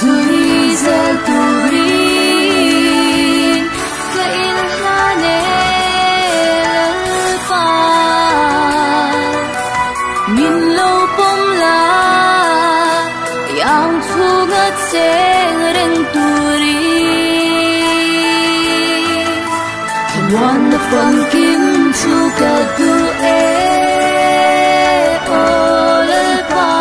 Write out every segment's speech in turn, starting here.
Suizel turin kailhanel pa minlo pomla yang sungat sereng turin kamuan na pangkim suka due olal pa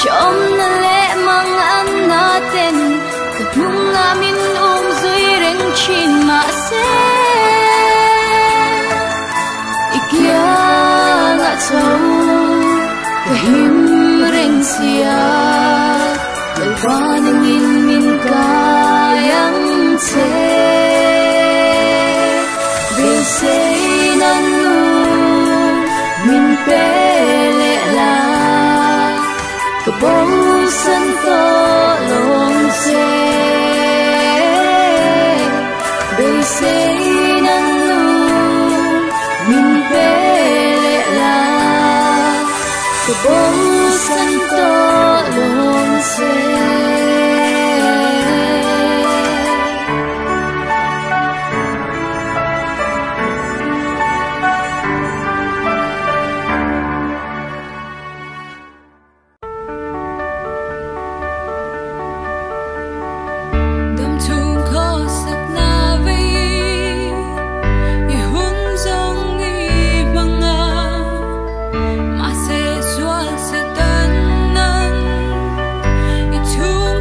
Siyom na le mang natin kadung namin umzoy reng chin mase ikya nga chow kahim reng siya dalwanangin min kayang tse Besay nanu min pele la Kebusan tolong se Besay nanu min pele la Kebusan tolong se To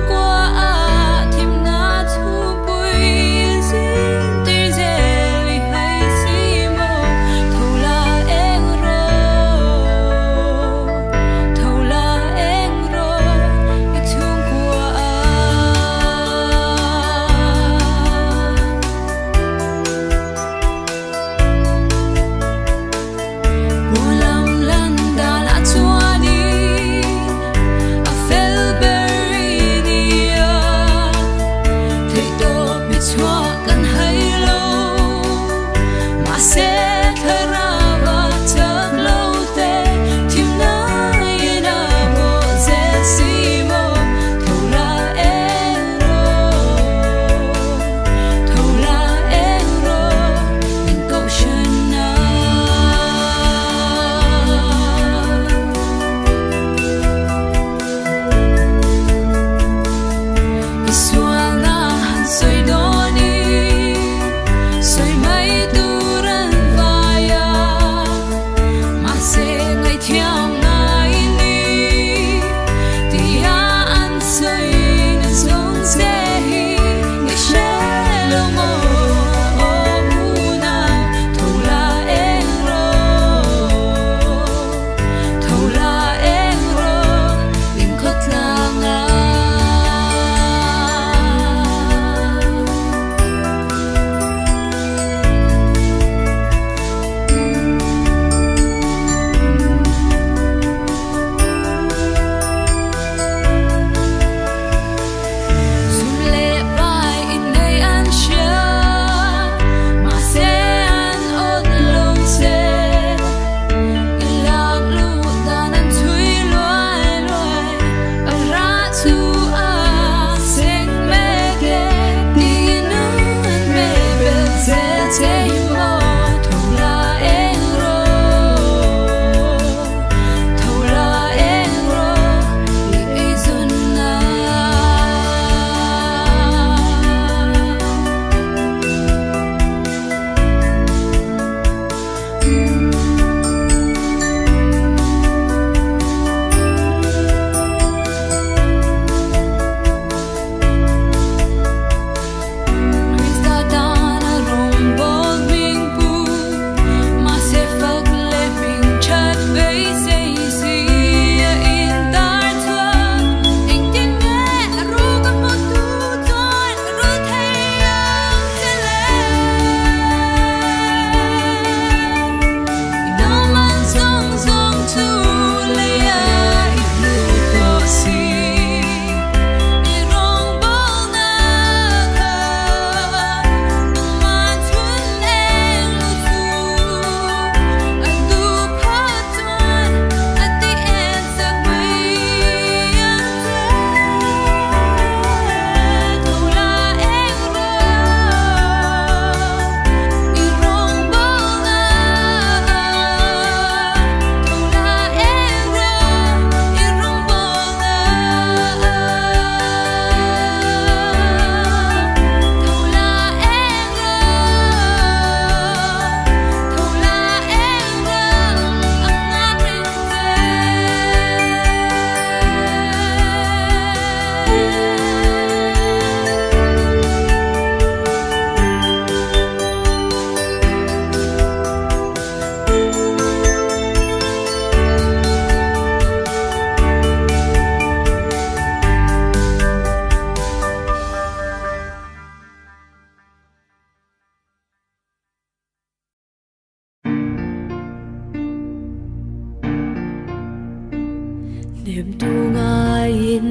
niềm tu ngayin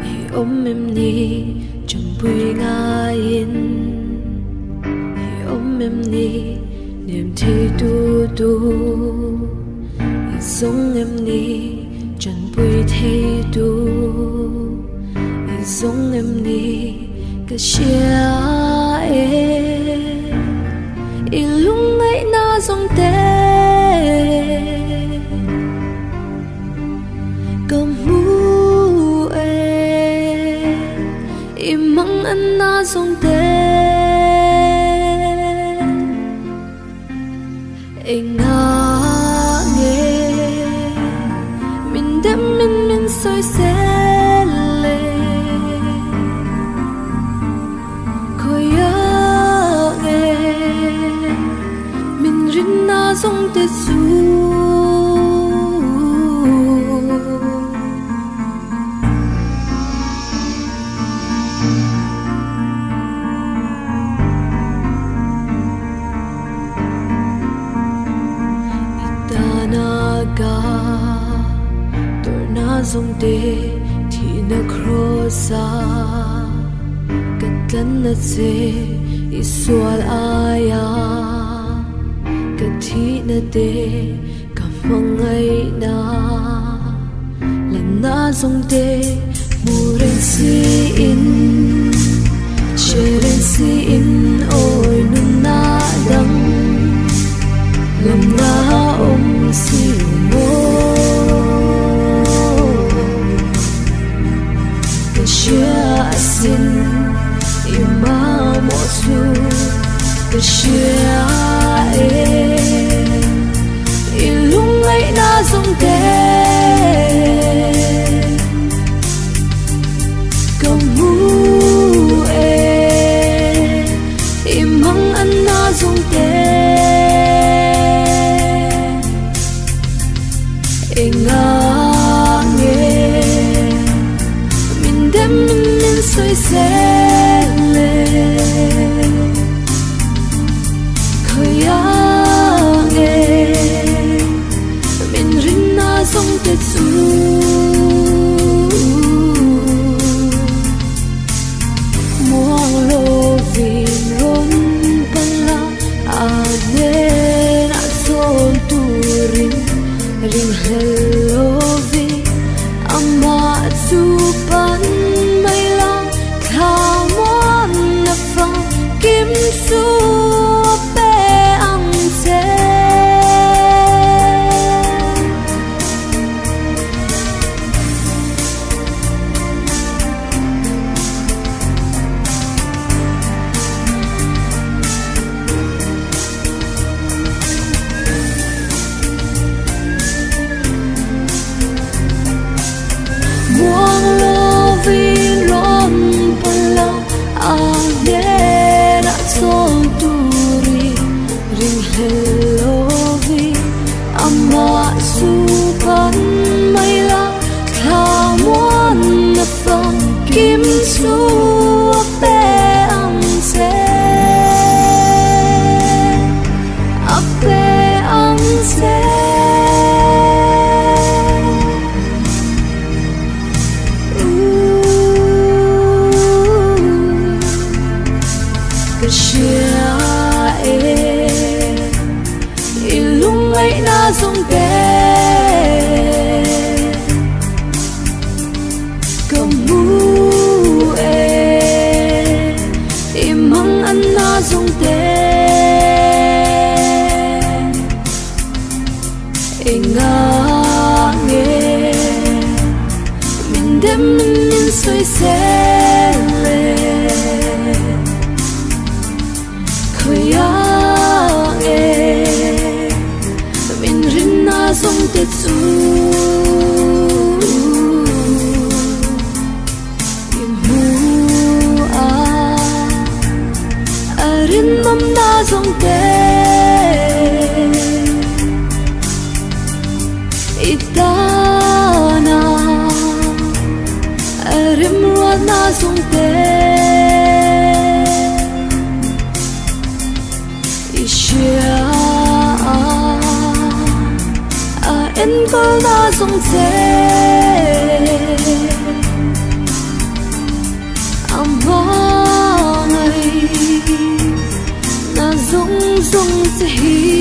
hi em ni chẳng bùi ngayin hi em ni niềm thi tu tu hi giống em ni chẳng bùi thi tu hi giống em ni cái chia i lung ngay na giống te cầm mu i mang anh na giống te nga nghe mình đêm mình soi xe lệ khơi nghe mình rin na giống te su giống te thì na crossa katlan na se isual aya kathi na te kamangai na lan na giống te muren si in sheren si in oi nun na dang lam na si mo chia xin ima mo su cái chia ilung ngay na giống te cầm mu imang anh na giống te nga mình soi xe lên khơi nghe mình rin na giống te su muang lo vin ron pala ane na son tu ring ring hello vi ama su pan kim su pe ang se buông lo vin ron pala ane sol turi ring hello vi ama supan mai la khamon na phong kim su pe am se ape am se ilung ngay na giống te cầm mu imang anh na giống te nga nghe mình đêm mình soi xe lên khơi mình rin na giống te su imu rin nam na giống te itana rim ruat na giống te ishia en col na song che am ngai na zong zong che hi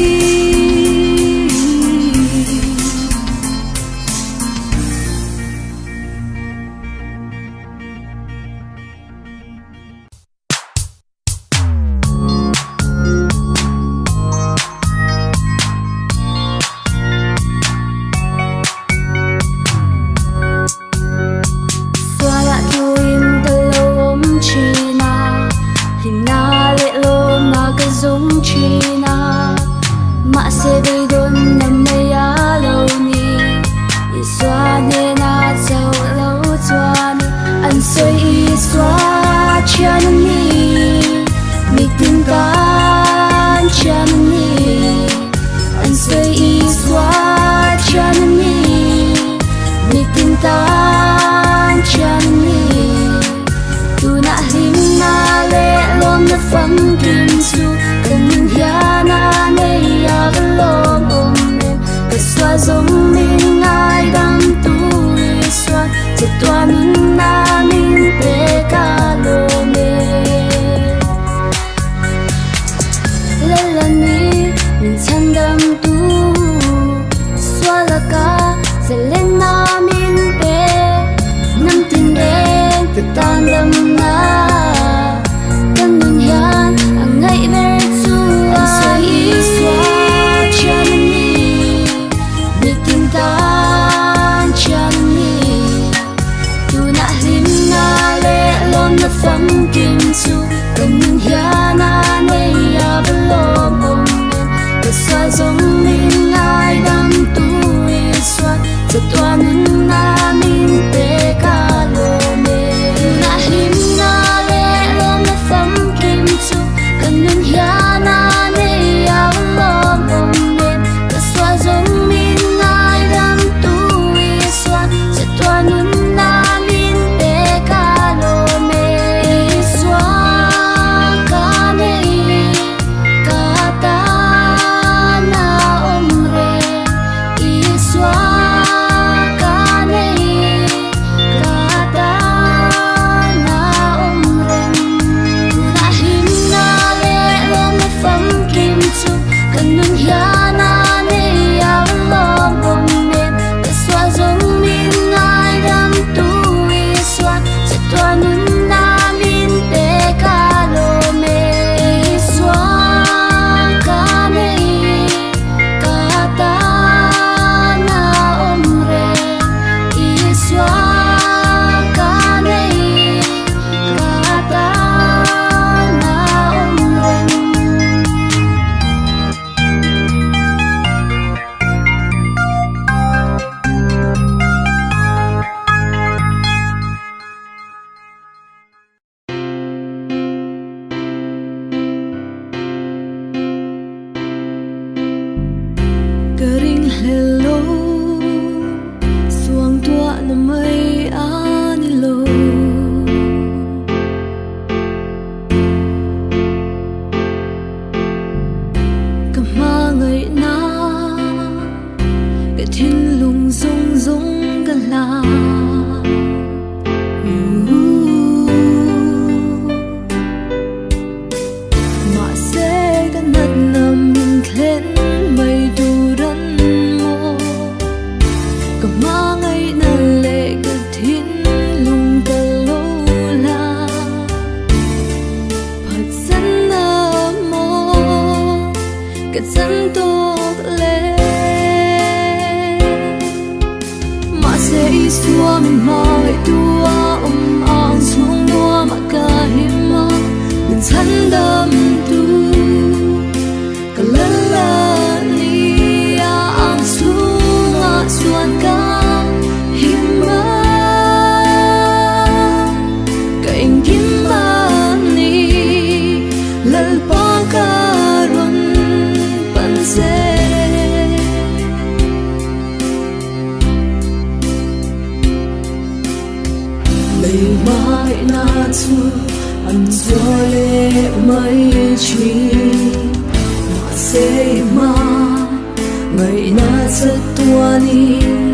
vậy na sa tuani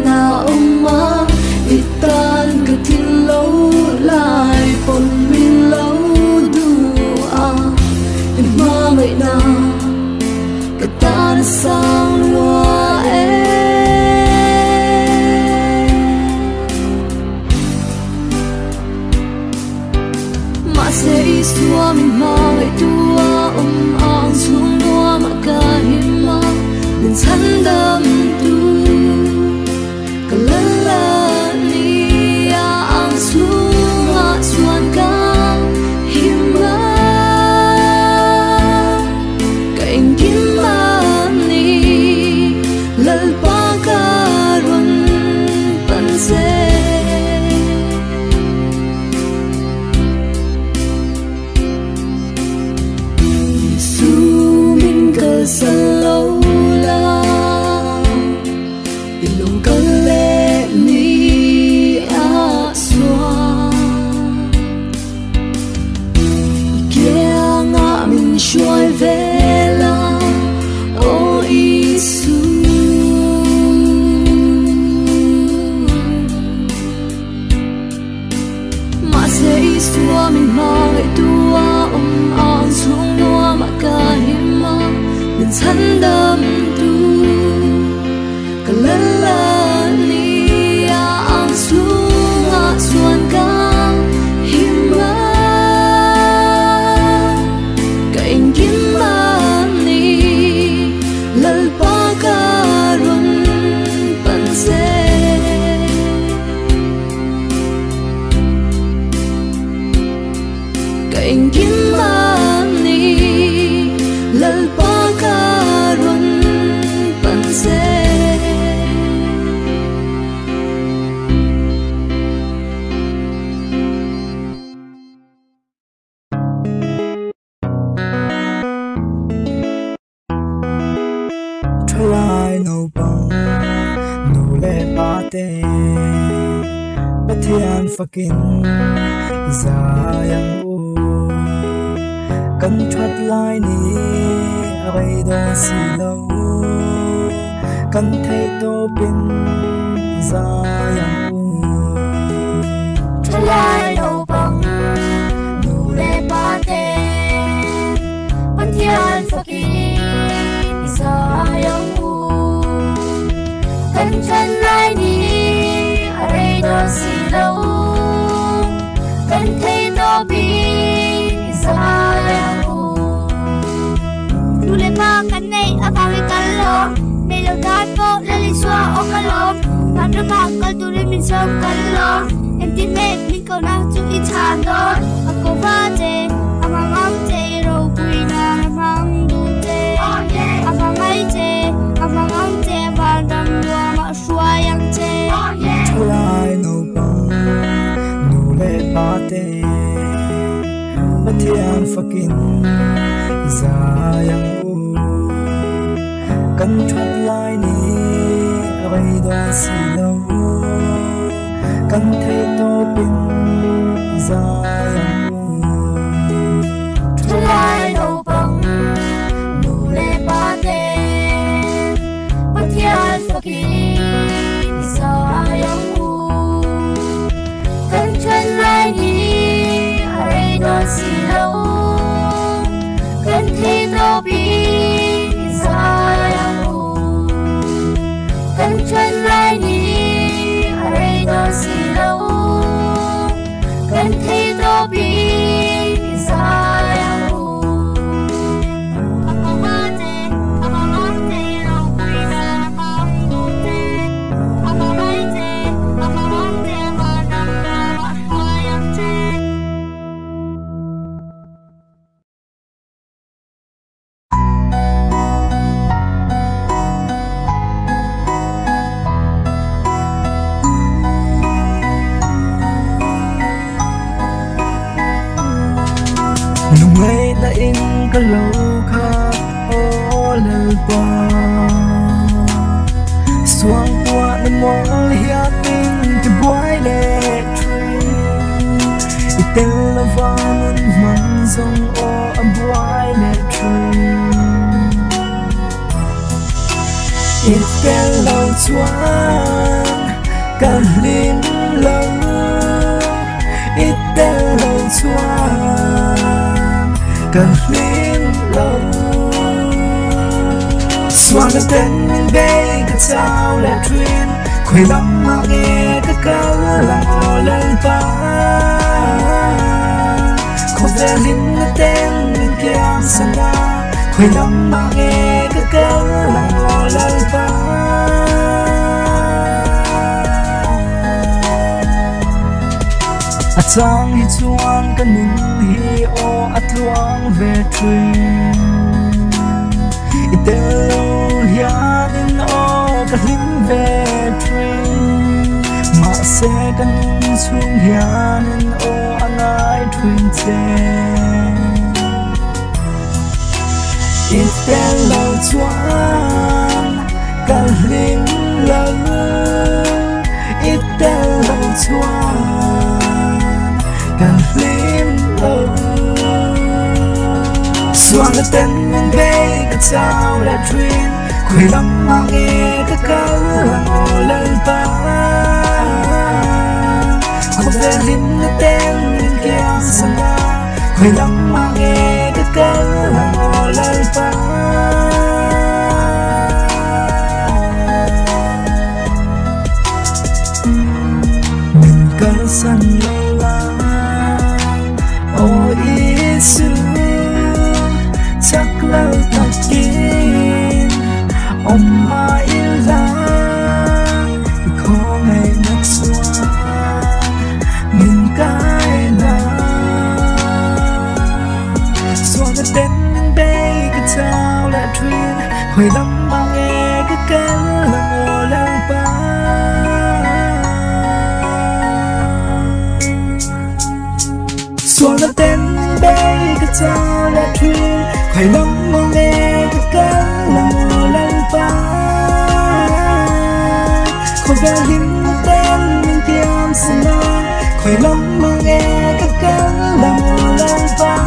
na oma itan ka tin lâu lại pon min lâu du a ma vậy na ka ta sang loa ma se isua min ma vậy tua ang xuống loa ma ka hima min san đam tu ka la ni a ang xuống a suan ka hima ka ingin ma ni lal pa ka run pan se sa lâu la ilong ka le ni a xóa kia nga min shuai ve la o Isu ma se Isua min ma ngai tua ang xuống noa ma ka hima min san đam tu ka la ni a ang xuống a suan ka hima ka ingin ma ni lal pa ka run pan se ka ingin ma ni lal pa ka run pan se try no bang no le pa te pathian fucking zayang u kan thoát lai ni ai đó si lâu kan thấy to pin zayang u try no bang no le pa te pathian fucking zayang u kan thoát lai ni ai đó si lâu kan thấy to pin zayang u Nule pa kanay apawi kalom Melo dapo laliswa o kalom Nandra pa kalturi min som kalom Entimet min ko na tu itandon Ako vate amamam te ro kuina amam dute Amamay te amamam te vandam lua ma shuayang te try no bang no le pa te pathian fucking zayang u kan thoát lai ni ai đó si lâu kan thấy to pin zayang u try no bang no le pa te pathian fucking zayang u kan thoát lai ni ai đó si lâu kan thấy to pin zayang u kan thoát lai ni ai đó si lâu kan thấy to pin zayang u Ako vate amamam te ro kuina amam dute Amamay te amamam te vandam lua ma shuayang te nung ngày đã in cái lâu khác ô lơ qua xoang qua năm mong hiát mình cái boy lệ tree tên là van mang dòng ô âm boy lệ tree in tên lâu choáng cả linh lâu ít tên lâu choáng cả linh lâu xoan cái tên mình bay cái sao là truyền khơi lắm mà nghe cái câu là ngồi lên ba không về linh cái tên mình kia sang ra khơi lắm mà nghe cái câu là ngồi lên ba Sang hi chuan kan nin hi o atluang ve trin itelo hianin o ka hlim ve trin ma se kan chung hianin o angai trin che itelo chuan ka hlim lo itelo chuan càng lên lâu xoan cái tên mình bay cái sao là truyền khơi lắm mà nghe cái câu là ngồi lên ba không về linh cái tên mình kia sang ra khơi lắm mà nghe cái câu là ngồi lên ba mình có sân lâu Isu chắc lâu thật kín ông mà yêu là có ngày mất xoan mình cái là xoan cái tên mình bay cái sao là truyền hồi lắm mà nghe cái câu là ngồi lên ba xoan cái tên bay cái sao là truyền khơi lắm mà nghe cái câu là ngồi lên ba không về linh tên mình kiếm xin lỗi khơi lắm mà nghe cái câu là ngồi lên ba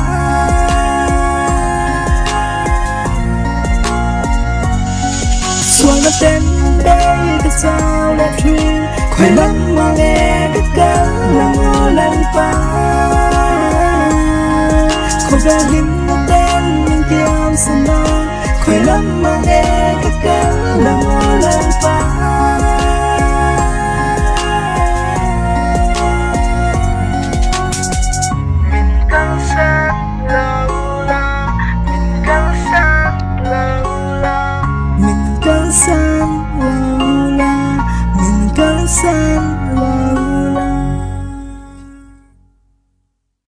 xoan cái tên bay cái sao là truyền khơi lắm mà nghe cái câu là ngồi lên ba không về linh tên mình kiếm xin lỗi khơi lắm mà nghe cái câu là ngồi lên ba mình càng sáng lâu la mình càng sáng lâu la mình càng sáng lâu la mình càng sáng lâu